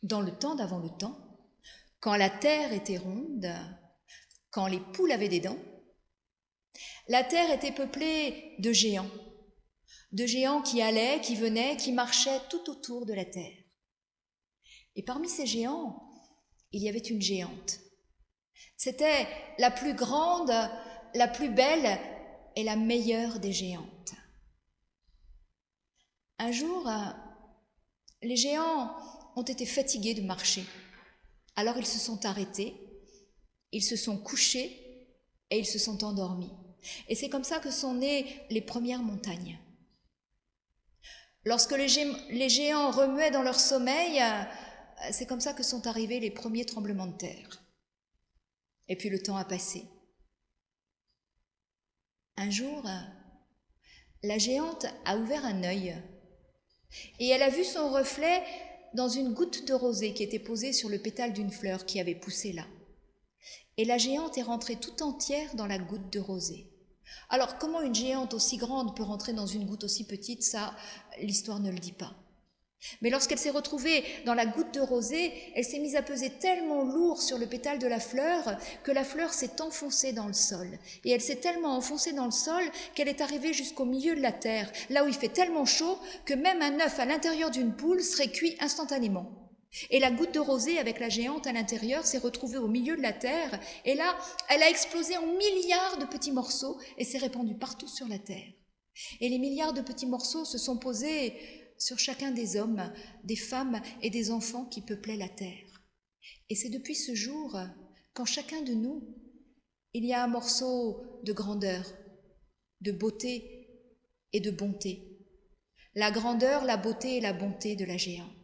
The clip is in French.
Dans le temps d'avant le temps, quand la terre était ronde, quand les poules avaient des dents, la terre était peuplée de géants qui allaient, qui venaient, qui marchaient tout autour de la terre. Et parmi ces géants, il y avait une géante. C'était la plus grande, la plus belle et la meilleure des géantes. Un jour, les géants ont été fatigués de marcher. Alors ils se sont arrêtés, ils se sont couchés et ils se sont endormis. Et c'est comme ça que sont nées les premières montagnes. Lorsque les géants remuaient dans leur sommeil, c'est comme ça que sont arrivés les premiers tremblements de terre. Et puis le temps a passé. Un jour, la géante a ouvert un œil et elle a vu son reflet dans une goutte de rosée qui était posée sur le pétale d'une fleur qui avait poussé là. Et la géante est rentrée tout entière dans la goutte de rosée. Alors, comment une géante aussi grande peut rentrer dans une goutte aussi petite, ça, l'histoire ne le dit pas. Mais lorsqu'elle s'est retrouvée dans la goutte de rosée, elle s'est mise à peser tellement lourd sur le pétale de la fleur que la fleur s'est enfoncée dans le sol. Et elle s'est tellement enfoncée dans le sol qu'elle est arrivée jusqu'au milieu de la terre, là où il fait tellement chaud que même un œuf à l'intérieur d'une poule serait cuit instantanément. Et la goutte de rosée avec la géante à l'intérieur s'est retrouvée au milieu de la terre, et là, elle a explosé en milliards de petits morceaux et s'est répandue partout sur la terre. Et les milliards de petits morceaux se sont posés sur chacun des hommes, des femmes et des enfants qui peuplaient la terre. Et c'est depuis ce jour qu'en chacun de nous, il y a un morceau de grandeur, de beauté et de bonté. La grandeur, la beauté et la bonté de la géante.